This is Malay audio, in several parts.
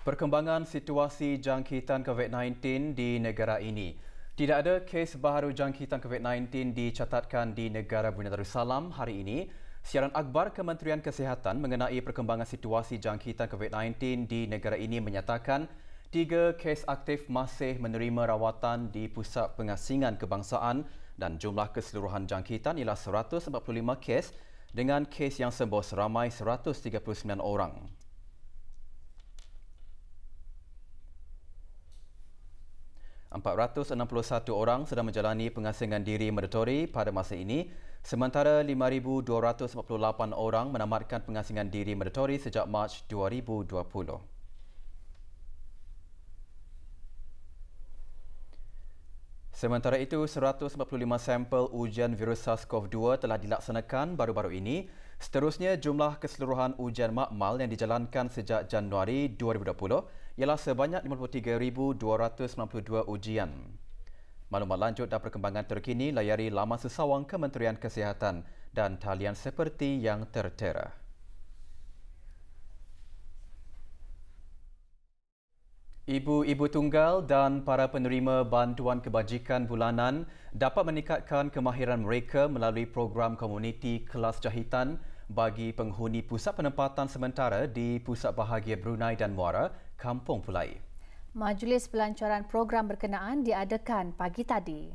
Perkembangan situasi jangkitan COVID-19 di negara ini. Tidak ada kes baharu jangkitan COVID-19 dicatatkan di negara Brunei Darussalam hari ini. Siaran akhbar Kementerian Kesihatan mengenai perkembangan situasi jangkitan COVID-19 di negara ini menyatakan 3 kes aktif masih menerima rawatan di Pusat Pengasingan Kebangsaan dan jumlah keseluruhan jangkitan ialah 145 kes dengan kes yang sembuh seramai 139 orang. 461 orang sedang menjalani pengasingan diri mandatori pada masa ini, sementara 5,248 orang menamatkan pengasingan diri mandatori sejak Mac 2020. Sementara itu, 145 sampel ujian virus SARS-CoV-2 telah dilaksanakan baru-baru ini. Seterusnya, jumlah keseluruhan ujian makmal yang dijalankan sejak Januari 2020 ialah sebanyak 53,292 ujian. Maklumat lanjut dan perkembangan terkini layari laman sesawang Kementerian Kesihatan dan talian seperti yang tertera. Ibu-ibu tunggal dan para penerima bantuan kebajikan bulanan dapat meningkatkan kemahiran mereka melalui program komuniti kelas jahitan bagi penghuni pusat penempatan sementara di Pusat Bahagia Brunei dan Muara, Kampung Pulai. Majlis pelancaran program berkenaan diadakan pagi tadi.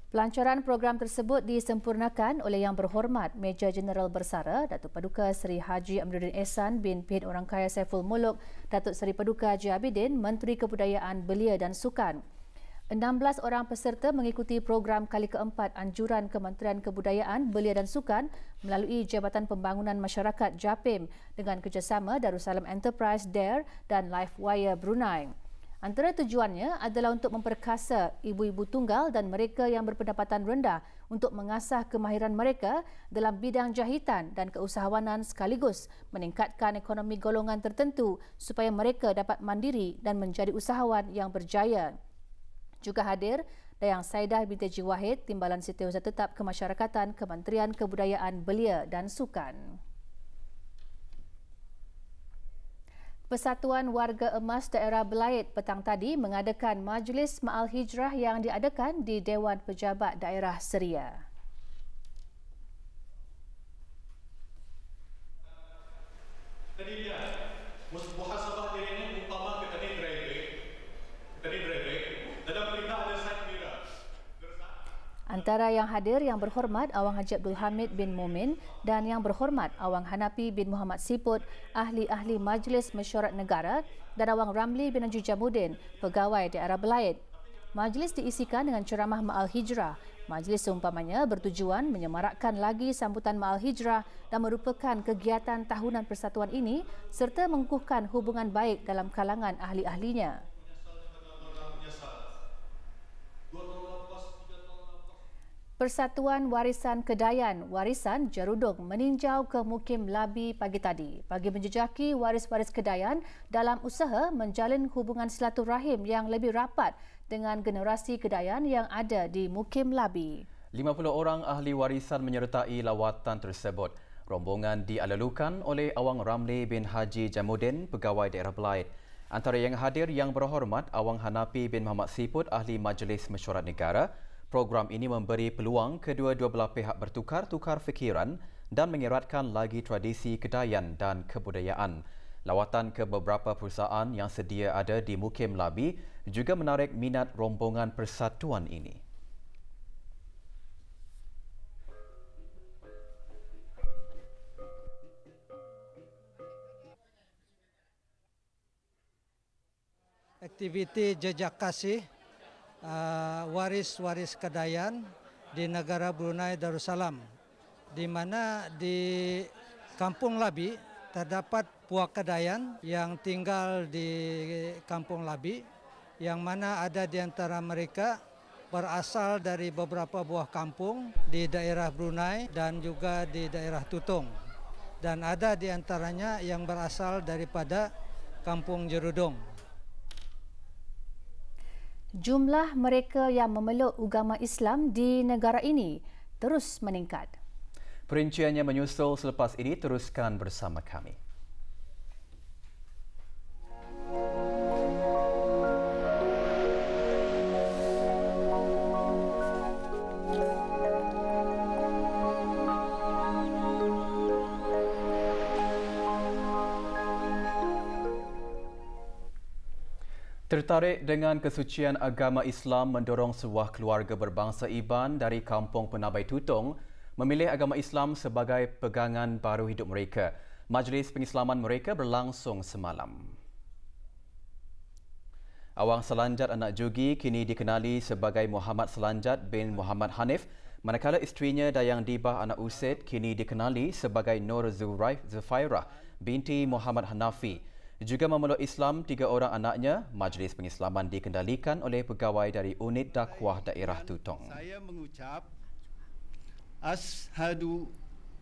Pelancaran program tersebut disempurnakan oleh Yang Berhormat Major Jeneral Bersara Datuk Paduka Seri Haji Amiruddin Ehsan bin Pihit Orang Kaya Saiful Muluk Datuk Seri Paduka Haji Abidin, Menteri Kebudayaan Belia dan Sukan. 16 orang peserta mengikuti program kali keempat anjuran Kementerian Kebudayaan, Belia dan Sukan melalui Jabatan Pembangunan Masyarakat JAPIM dengan kerjasama Darussalam Enterprise DARE dan LifeWire Brunei. Antara tujuannya adalah untuk memperkasa ibu-ibu tunggal dan mereka yang berpendapatan rendah untuk mengasah kemahiran mereka dalam bidang jahitan dan keusahawanan sekaligus meningkatkan ekonomi golongan tertentu supaya mereka dapat mandiri dan menjadi usahawan yang berjaya. Juga hadir Dayang Saidah binti Haji Wahid, Timbalan Setiausaha Tetap Kemasyarakatan Kementerian Kebudayaan Belia dan Sukan. Persatuan Warga Emas Daerah Belait petang tadi mengadakan Majlis Ma'al Hijrah yang diadakan di Dewan Pejabat Daerah Seria. Tadi dia, muhasabah diri ini umpama ke tadi driver, dalam perintah ada saya kira. Antara yang hadir Yang Berhormat Awang Haji Abdul Hamid bin Mumin dan Yang Berhormat Awang Hanapi bin Muhammad Siput, ahli-ahli Majlis Mesyuarat Negara, dan Awang Ramli bin Haji Jamuddin, pegawai daerah Belait. Majlis diisikan dengan ceramah Ma'al Hijrah. Majlis seumpamanya bertujuan menyemarakkan lagi sambutan Ma'al Hijrah dan merupakan kegiatan tahunan persatuan ini serta mengukuhkan hubungan baik dalam kalangan ahli-ahlinya. Persatuan Warisan Kedayan Warisan Jarudong meninjau ke Mukim Labi pagi tadi bagi menjejaki waris-waris Kedayan dalam usaha menjalin hubungan silaturahim yang lebih rapat dengan generasi Kedayan yang ada di Mukim Labi. 50 orang ahli warisan menyertai lawatan tersebut. Rombongan dialalukan oleh Awang Ramli bin Haji Jamuddin, pegawai daerah Belait. Antara yang hadir Yang Berhormat Awang Hanapi bin Muhammad Siput, ahli Majlis Mesyuarat Negara. Program ini memberi peluang kedua-dua belah pihak bertukar-tukar fikiran dan mengeratkan lagi tradisi Kedayan dan kebudayaan. Lawatan ke beberapa perusahaan yang sedia ada di Mukim Labi juga menarik minat rombongan persatuan ini. Aktiviti jejak kasih waris-waris Kedayan di negara Brunei Darussalam, di mana di Kampung Labi terdapat puak Kedayan yang tinggal di Kampung Labi, yang mana ada di antara mereka berasal dari beberapa buah kampung di daerah Brunei dan juga di daerah Tutong, dan ada di antaranya yang berasal daripada Kampung Jarudong. Jumlah mereka yang memeluk agama Islam di negara ini terus meningkat. Perinciannya menyusul selepas ini, teruskan bersama kami. Tertarik dengan kesucian agama Islam mendorong sebuah keluarga berbangsa Iban dari kampung Penabai Tutong memilih agama Islam sebagai pegangan baru hidup mereka. Majlis pengislaman mereka berlangsung semalam. Awang Selanjat anak Jugi kini dikenali sebagai Muhammad Selanjat bin Muhammad Hanif, manakala isterinya Dayang Dibah anak Usaid kini dikenali sebagai Nur Zufairah binti Muhammad Hanafi. Juga memeluk Islam 3 orang anaknya. Majlis pengislaman dikendalikan oleh pegawai dari Unit Dakwah Daerah Tutong. Saya mengucap Ashadu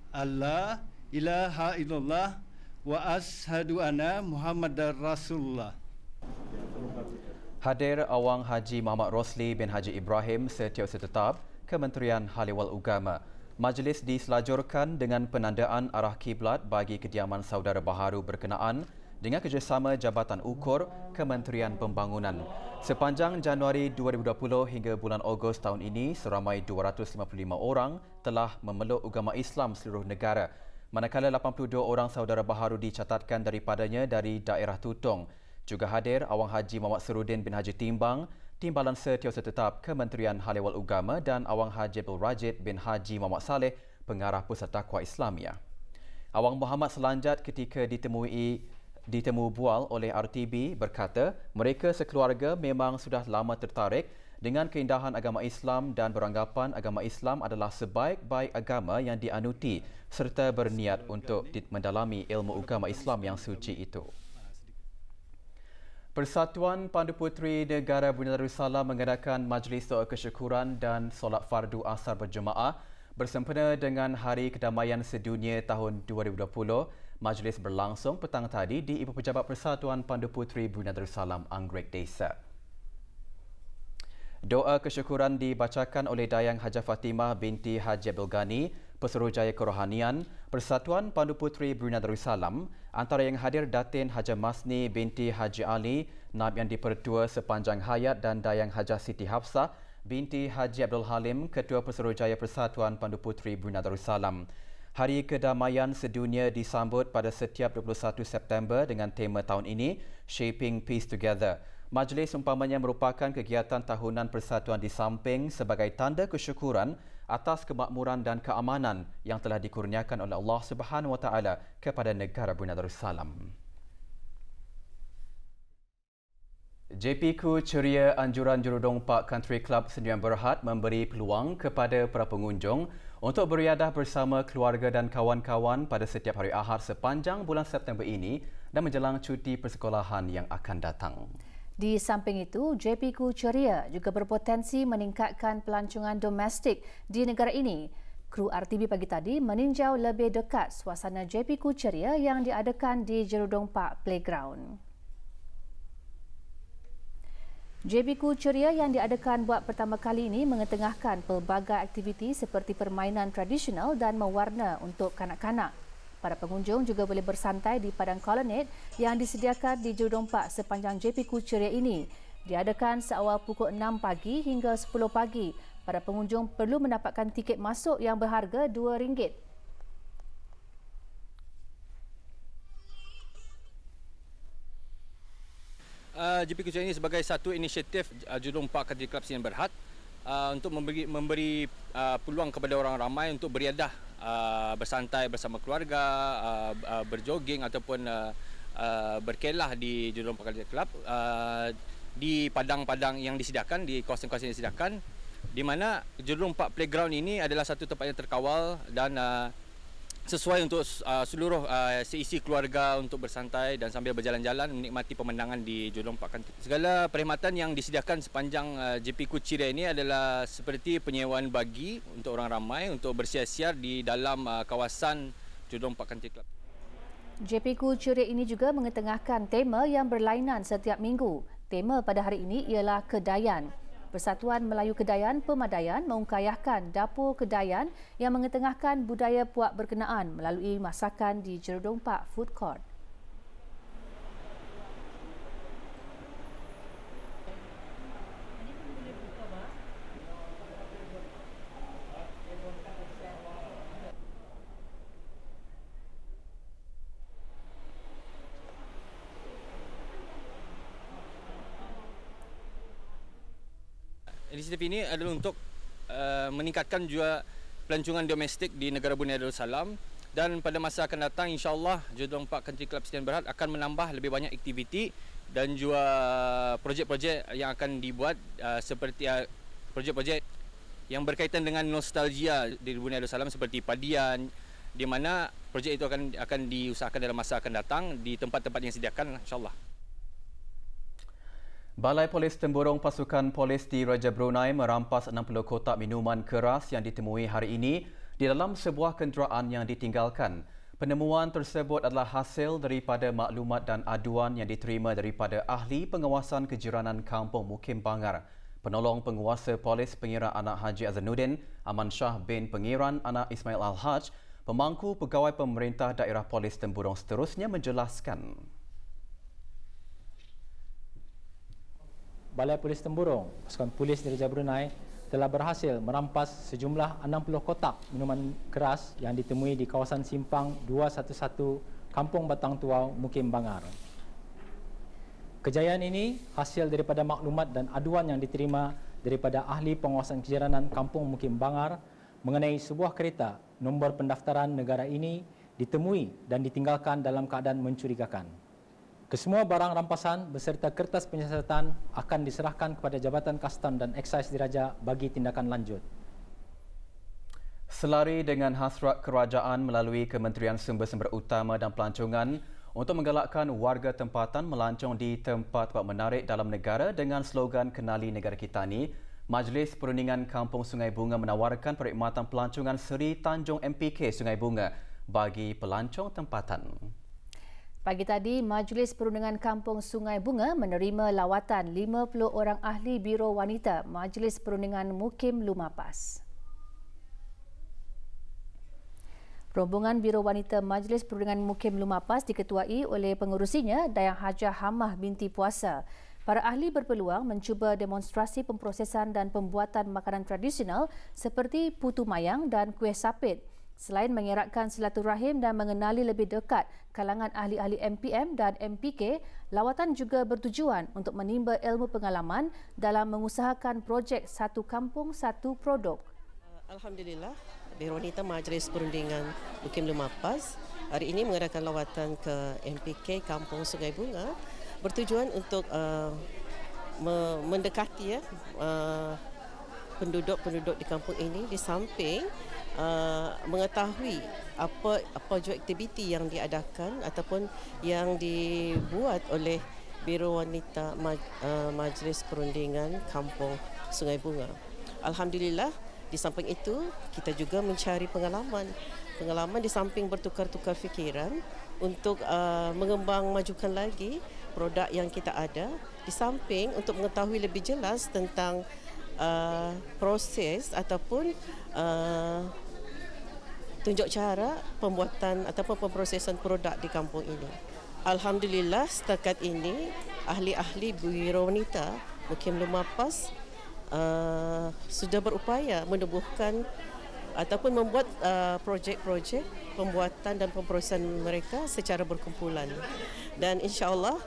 alla ilaha illallah wa ashadu anna Muhammadar Rasulullah. Hadir Awang Haji Muhammad Rosli bin Haji Ibrahim Setiausaha Tetap Kementerian Haliwal Ugama. Majlis diselajurkan dengan penandaan arah kiblat bagi kediaman saudara baharu berkenaan dengan kerjasama Jabatan Ukur Kementerian Pembangunan. Sepanjang Januari 2020 hingga bulan Ogos tahun ini, seramai 255 orang telah memeluk agama Islam seluruh negara. Manakala 82 orang saudara baharu dicatatkan daripadanya dari daerah Tutong. Juga hadir Awang Haji Muhammad Serudin bin Haji Timbang, Timbalan Setiausaha Tetap Kementerian Haliwal Ugama dan Awang Haji Abdul Rajid bin Haji Muhammad Saleh, Pengarah Pusat Dakwah Islamiyah. Awang Muhammad Selanjat ketika ditemu bual oleh RTB berkata mereka sekeluarga memang sudah lama tertarik dengan keindahan agama Islam dan beranggapan agama Islam adalah sebaik-baik agama yang dianuti serta berniat untuk mendalami ilmu agama Islam yang suci itu. Persatuan Pandu Puteri Negara Brunei Darussalam mengadakan majlis doa kesyukuran dan solat fardu asar berjemaah bersempena dengan Hari Kedamaian Sedunia tahun 2020. Majlis berlangsung petang tadi di Ibu Pejabat Persatuan Pandu Puteri Brunei Darussalam, Anggrek Desa. Doa kesyukuran dibacakan oleh Dayang Hajah Fatimah binti Haji Abdul Ghani, Pesuruhjaya Kerohanian Persatuan Pandu Puteri Brunei Darussalam. Antara yang hadir Datin Hajah Masni binti Haji Ali, Naib yang dipertua sepanjang hayat, dan Dayang Hajah Siti Hafsah binti Haji Abdul Halim, Ketua Pesuruhjaya Persatuan Pandu Puteri Brunei Darussalam. Hari Kedamaian Sedunia disambut pada setiap 21 September dengan tema tahun ini, Shaping Peace Together. Majlis umpamanya merupakan kegiatan tahunan persatuan di samping sebagai tanda kesyukuran atas kemakmuran dan keamanan yang telah dikurniakan oleh Allah Subhanahu Wa Taala kepada negara Brunei Darussalam. JPQ ceria anjuran Jurudong Park Country Club Sdn Bhd memberi peluang kepada para pengunjung untuk beriadah bersama keluarga dan kawan-kawan pada setiap hari Ahad sepanjang bulan September ini dan menjelang cuti persekolahan yang akan datang. Di samping itu, JPQ ceria juga berpotensi meningkatkan pelancongan domestik di negara ini. Kru RTB pagi tadi meninjau lebih dekat suasana JPQ ceria yang diadakan di Jurudong Park Playground. JPQ ceria yang diadakan buat pertama kali ini mengetengahkan pelbagai aktiviti seperti permainan tradisional dan mewarna untuk kanak-kanak. Para pengunjung juga boleh bersantai di padang kolonel yang disediakan di Jurudong Park sepanjang JPQ ceria ini. Diadakan seawal pukul 6 pagi hingga 10 pagi. Para pengunjung perlu mendapatkan tiket masuk yang berharga RM2. JPQ ceria ini sebagai satu inisiatif Jurudong Park Country Club Sdn Bhd untuk memberi peluang kepada orang ramai untuk beriadah, bersantai bersama keluarga, berjoging ataupun berkelah di Jurudong Park Country Club di padang-padang yang disediakan, di kawasan-kawasan yang disediakan, di mana Jurudong Park Playground ini adalah satu tempat yang terkawal dan sesuai untuk seluruh seisi keluarga untuk bersantai dan sambil berjalan-jalan menikmati pemandangan di Jurudong Park Country. Segala perkhidmatan yang disediakan sepanjang JPQ ceria ini adalah seperti penyewaan bagi untuk orang ramai untuk bersiar-siar di dalam kawasan Jurudong Park Country Club. JPQ ceria ini juga mengetengahkan tema yang berlainan setiap minggu. Tema pada hari ini ialah Kedayan. Persatuan Melayu Kedayan Pemadaian mengungkayahkan dapur Kedayan yang mengetengahkan budaya puak berkenaan melalui masakan di Jurudong Park Food Court. inisiatif ini adalah untuk meningkatkan juga pelancongan domestik di negara Brunei Darussalam, dan pada masa akan datang insya-Allah Jurong Park Country Club Sdn Bhd akan menambah lebih banyak aktiviti dan juga projek-projek yang akan dibuat seperti projek-projek yang berkaitan dengan nostalgia di Brunei Darussalam seperti padian, di mana projek itu akan diusahakan dalam masa akan datang di tempat-tempat yang disediakan insya-Allah. Balai Polis Temburong Pasukan Polis di Raja Brunei merampas 60 kotak minuman keras yang ditemui hari ini di dalam sebuah kenderaan yang ditinggalkan. Penemuan tersebut adalah hasil daripada maklumat dan aduan yang diterima daripada Ahli Pengawasan Kejiranan Kampung Mukim Bangar, Penolong Penguasa Polis Pengira Anak Haji Azanuddin, Aman Shah bin Pengiran Anak Ismail Al-Haj, Pemangku Pegawai Pemerintah Daerah Polis Temburong seterusnya menjelaskan. Balai Polis Temburong, Pasukan Polis di Raja Brunei telah berhasil merampas sejumlah 60 kotak minuman keras yang ditemui di kawasan Simpang 211 Kampung Batang Tuau, Mukim Bangar. Kejayaan ini hasil daripada maklumat dan aduan yang diterima daripada Ahli Pengawasan Kejiranan Kampung Mukim Bangar mengenai sebuah kereta nombor pendaftaran negara ini ditemui dan ditinggalkan dalam keadaan mencurigakan. Kesemua barang rampasan beserta kertas penyiasatan akan diserahkan kepada Jabatan Kastam dan Eksais Diraja bagi tindakan lanjut. Selari dengan hasrat kerajaan melalui Kementerian Sumber-Sumber Utama dan Pelancongan untuk menggalakkan warga tempatan melancong di tempat-tempat menarik dalam negara dengan slogan Kenali Negara Kita Ni, Majlis Perundingan Kampung Sungai Bunga menawarkan perkhidmatan pelancongan Seri Tanjung MPK Sungai Bunga bagi pelancong tempatan. Pagi tadi, Majlis Perundingan Kampung Sungai Bunga menerima lawatan 50 orang ahli Biro Wanita Majlis Perundingan Mukim Lumapas. Rombongan Biro Wanita Majlis Perundingan Mukim Lumapas diketuai oleh pengurusinya Dayang Hajah Hamah binti Puasa. Para ahli berpeluang mencuba demonstrasi pemprosesan dan pembuatan makanan tradisional seperti putu mayang dan kuih sapit. Selain mengeratkan silaturahim dan mengenali lebih dekat kalangan ahli-ahli MPM dan MPK, lawatan juga bertujuan untuk menimba ilmu pengalaman dalam mengusahakan projek Satu Kampung Satu Produk. Alhamdulillah, Biro Wanita Majlis Perundingan Mukim Lumapas hari ini mengadakan lawatan ke MPK Kampung Sungai Bunga bertujuan untuk mendekati penduduk-penduduk di kampung ini di samping mengetahui apa juga aktiviti yang diadakan ataupun yang dibuat oleh Biro Wanita Majlis Perundingan Kampung Sungai Bunga. Alhamdulillah, di samping itu kita juga mencari pengalaman di samping bertukar-tukar fikiran untuk mengembang majukan lagi produk yang kita ada, di samping untuk mengetahui lebih jelas tentang proses ataupun tunjuk cara pembuatan ataupun pemprosesan produk di kampung ini. Alhamdulillah, setakat ini ahli-ahli Biro Wanita Mukim Lumapas sudah berupaya menubuhkan ataupun membuat projek-projek pembuatan dan pemprosesan mereka secara berkumpulan. Dan insya-Allah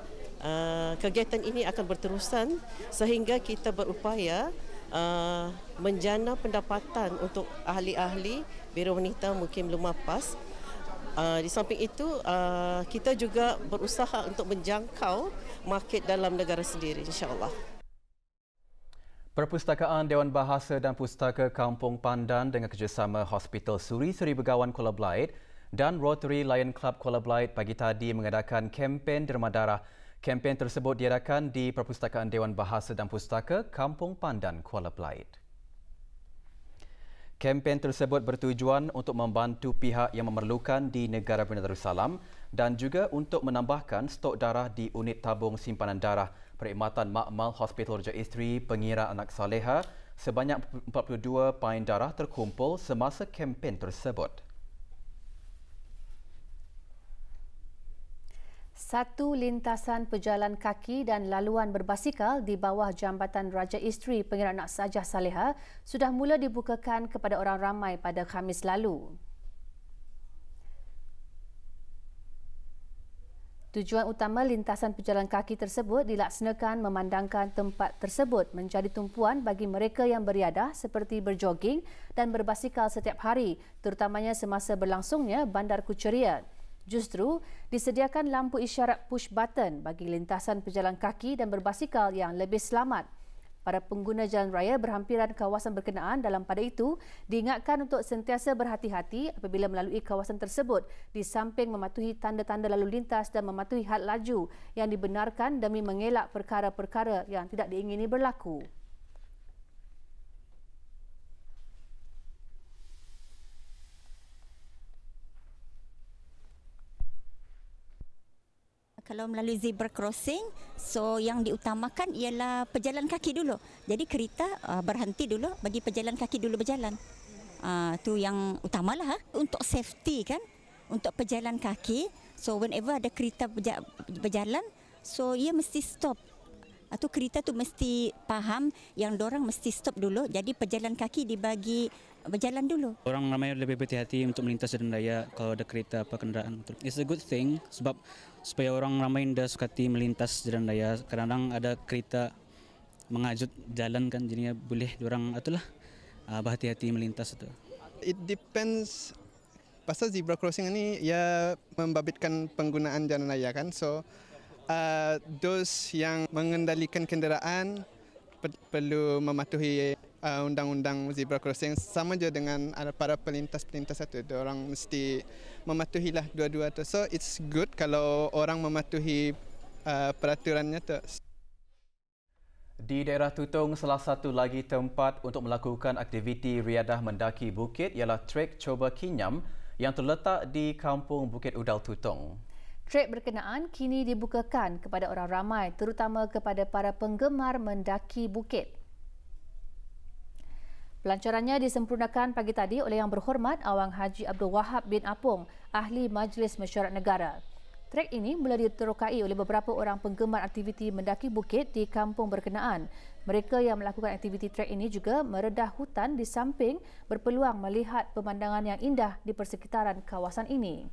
kegiatan ini akan berterusan sehingga kita berupaya menjana pendapatan untuk ahli-ahli Biro Wanita Mukim Lumapas. Di samping itu, kita juga berusaha untuk menjangkau market dalam negara sendiri, insya-Allah. Perpustakaan Dewan Bahasa dan Pustaka Kampung Pandan dengan kerjasama Hospital Suri Seri Begawan Kuala Belait dan Rotary Lion Club Kuala Belait pagi tadi mengadakan kempen derma darah. Kempen tersebut diadakan di Perpustakaan Dewan Bahasa dan Pustaka Kampung Pandan, Kuala Belait. Kempen tersebut bertujuan untuk membantu pihak yang memerlukan di negara Brunei Darussalam dan juga untuk menambahkan stok darah di unit tabung simpanan darah perkhidmatan Makmal Hospital Raja Isteri Pengira Anak Saleha. Sebanyak 42 pain darah terkumpul semasa kempen tersebut. Satu lintasan pejalan kaki dan laluan berbasikal di bawah Jambatan Raja Isteri Pengira Anak Sajah Saleha sudah mula dibukakan kepada orang ramai pada Khamis lalu. Tujuan utama lintasan pejalan kaki tersebut dilaksanakan memandangkan tempat tersebut menjadi tumpuan bagi mereka yang beriadah seperti berjoging dan berbasikal setiap hari, terutamanya semasa berlangsungnya Bandar Kucheriat. Justru, disediakan lampu isyarat push button bagi lintasan pejalan kaki dan berbasikal yang lebih selamat. Para pengguna jalan raya berhampiran kawasan berkenaan dalam pada itu diingatkan untuk sentiasa berhati-hati apabila melalui kawasan tersebut di samping mematuhi tanda-tanda lalu lintas dan mematuhi had laju yang dibenarkan demi mengelak perkara-perkara yang tidak diingini berlaku. Kalau melalui zebra crossing, so yang diutamakan ialah pejalan kaki dulu. Jadi kereta berhenti dulu bagi pejalan kaki dulu berjalan. Tu yang utamalah untuk safety kan, untuk pejalan kaki. So whenever ada kereta berjalan, so ia mesti stop. Atau kereta tu mesti faham yang dorang mesti stop dulu. Jadi pejalan kaki dibagi berjalan dulu. Orang ramai lebih berhati-hati untuk melintas jalan raya kalau ada kereta apa kenderaan. It's a good thing sebab supaya orang ramai dah sukati melintas jalan raya. Kadang-kadang ada kereta mengajut jalan kan, jadinya boleh diorang itulah berhati-hati melintas itu. It depends. Pasal zebra crossing ini ia membabitkan penggunaan jalan raya kan. So those yang mengendalikan kenderaan perlu mematuhi undang-undang zebra crossing, sama je dengan para pelintas-pelintas itu. Orang mesti mematuhilah dua-dua tu. So it's good kalau orang mematuhi peraturannya tu. Di daerah Tutong, salah satu lagi tempat untuk melakukan aktiviti riadah mendaki bukit ialah Trek Coba Kinyam yang terletak di Kampung Bukit Udal Tutong. Trek berkenaan kini dibukakan kepada orang ramai, terutama kepada para penggemar mendaki bukit. Pelancarannya disempurnakan pagi tadi oleh Yang Berhormat Awang Haji Abdul Wahab bin Apong, Ahli Majlis Mesyuarat Negara. Trek ini mula diterokai oleh beberapa orang penggemar aktiviti mendaki bukit di kampung berkenaan. Mereka yang melakukan aktiviti trek ini juga meredah hutan di samping berpeluang melihat pemandangan yang indah di persekitaran kawasan ini.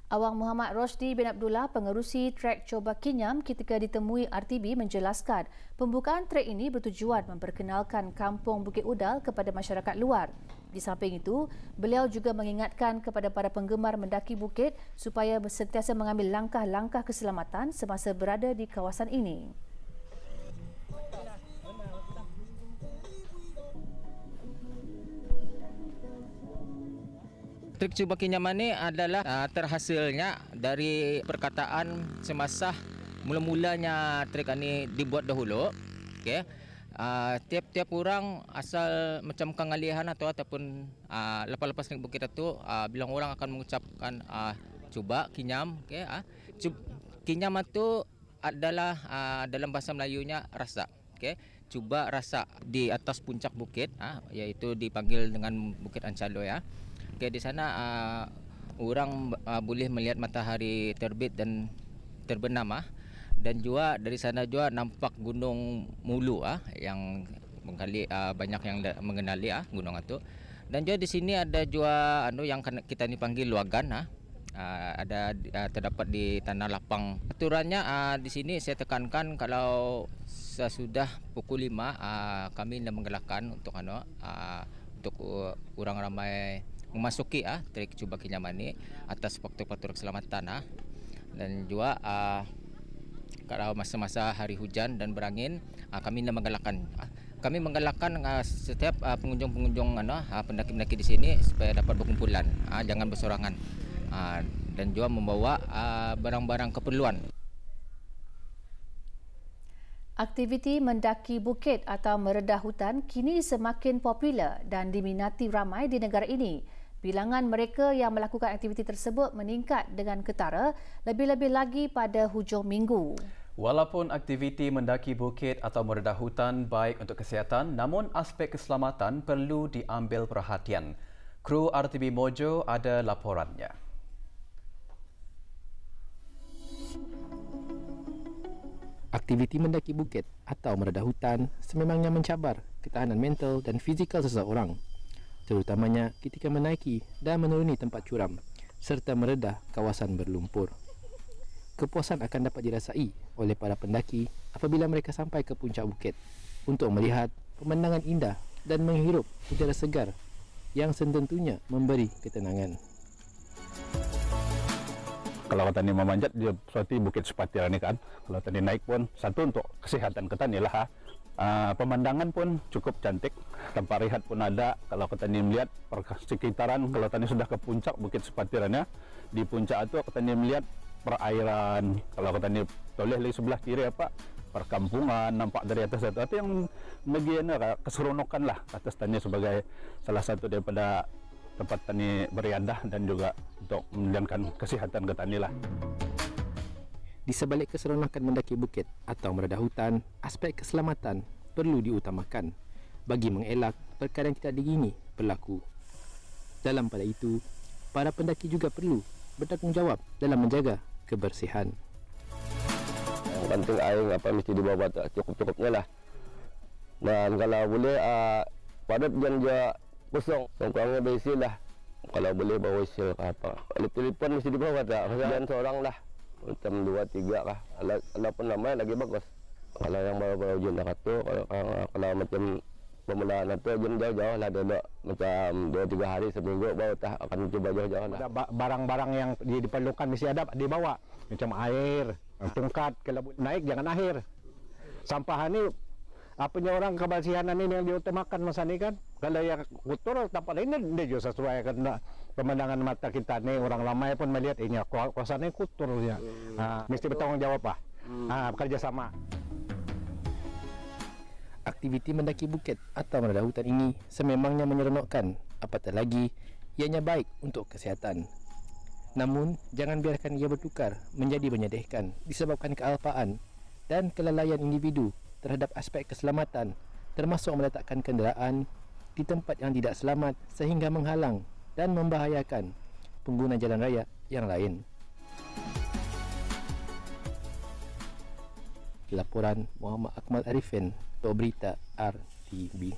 Awang Muhammad Rosdi bin Abdullah, pengerusi Trek Coba Kinyam ketika ditemui RTB menjelaskan pembukaan trek ini bertujuan memperkenalkan Kampung Bukit Udal kepada masyarakat luar. Di samping itu, beliau juga mengingatkan kepada para penggemar mendaki bukit supaya sentiasa mengambil langkah-langkah keselamatan semasa berada di kawasan ini. Trek Coba Kinyam ini adalah terhasilnya dari perkataan semasa mula-mulanya trek ini dibuat dahulu. Okay. Tiap-tiap orang asal macam kengalihan ataupun lepas-lepas naik bukit itu, bilang orang akan mengucapkan Coba Kinyam. Okay. Kinyam itu adalah dalam bahasa Melayunya rasa. Okay. Cuba rasa di atas puncak bukit, iaitu dipanggil dengan Bukit Ancalo ya. Okay, di sana orang boleh melihat matahari terbit dan terbenam dan juga dari sana juga nampak Gunung Mulu yang banyak yang mengenali gunung itu. Dan juga di sini ada juga yang kita ni panggil luagan ada terdapat di tanah lapang. Aturannya di sini saya tekankan kalau sesudah pukul 5 kami menggalakkan untuk orang ramai memasuki Trek Coba Kinyam ini atas faktor-faktor keselamatan dan juga kalau masa-masa hari hujan dan berangin kami menggalakkan setiap pengunjung-pengunjung pendaki-pendaki di sini supaya dapat berkumpulan, jangan bersorangan dan juga membawa barang-barang keperluan. Aktiviti mendaki bukit atau meredah hutan kini semakin popular dan diminati ramai di negara ini. Bilangan mereka yang melakukan aktiviti tersebut meningkat dengan ketara, lebih-lebih lagi pada hujung minggu. Walaupun aktiviti mendaki bukit atau meredah hutan baik untuk kesihatan, namun aspek keselamatan perlu diambil perhatian. Kru RTB Mojo ada laporannya. Aktiviti mendaki bukit atau meredah hutan sememangnya mencabar ketahanan mental dan fizikal seseorang, terutamanya ketika menaiki dan menuruni tempat curam serta meredah kawasan berlumpur. Kepuasan akan dapat dirasai oleh para pendaki apabila mereka sampai ke puncak bukit untuk melihat pemandangan indah dan menghirup udara segar yang tentunya memberi ketenangan. Kalau tadi memanjat dia seperti Bukit Sepatir ini kan. Kalau tadi naik pun satu untuk kesehatan kita ni lah. Pemandangan pun cukup cantik. Tempat rehat pun ada. Kalau kita ni melihat sekitaran, kalau tadi sudah ke puncak Bukit Sepatirannya, di puncak itu kita ni melihat perairan. Kalau kita ni toleh di sebelah kiri apa perkampungan nampak dari atas itu yang bagian keseronokan lah atas tadi sebagai salah satu daripada tempat tani beriadah dan juga untuk menjalankan kesihatan ke tani lah. Di sebalik keseronokan mendaki bukit atau meredah hutan, aspek keselamatan perlu diutamakan bagi mengelak perkara yang tidak diingini berlaku. Dalam pada itu, para pendaki juga perlu bertanggungjawab dalam menjaga kebersihan. Yang penting air apa mesti dibawa cukup-cukupnya lah. Dan kalau boleh padat jangan dia kosong, songkangnya berisi lah. Kalau boleh bawa isi apa. Telefon mesti dibawa tak? Jangan seorang lah. Macam 2-3 kah. Kalau pun lama lagi bagus. Kalau yang baru-baru ujian nak tu, kalau macam pemulaan tu ujian jauh-jauh lah dulu. Macam 2-3 hari seminggu baru tak akan cuba jauh-jauh lah. Barang-barang yang diperlukan mesti ada dibawa. Macam air, tongkat. Kalau naik jangan akhir. Sampah ni apanya orang kebersihan ini yang diutamakan masa ni kan. Kalau yang kotor tempat lain dia juga sesuai kena pemandangan mata kita ni, orang ramai pun melihat ini kawasan ini kotor ya. Mesti bertanggung jawab lah. Bekerjasama. Aktiviti mendaki bukit atau meredah hutan ini sememangnya menyeronokkan, apatah lagi ianya baik untuk kesihatan. Namun jangan biarkan ia bertukar menjadi menyedihkan disebabkan kealpaan dan kelalaian individu terhadap aspek keselamatan, termasuk meletakkan kenderaan di tempat yang tidak selamat sehingga menghalang dan membahayakan pengguna jalan raya yang lain. Laporan Muhammad Akmal Arifin untuk Berita RTB.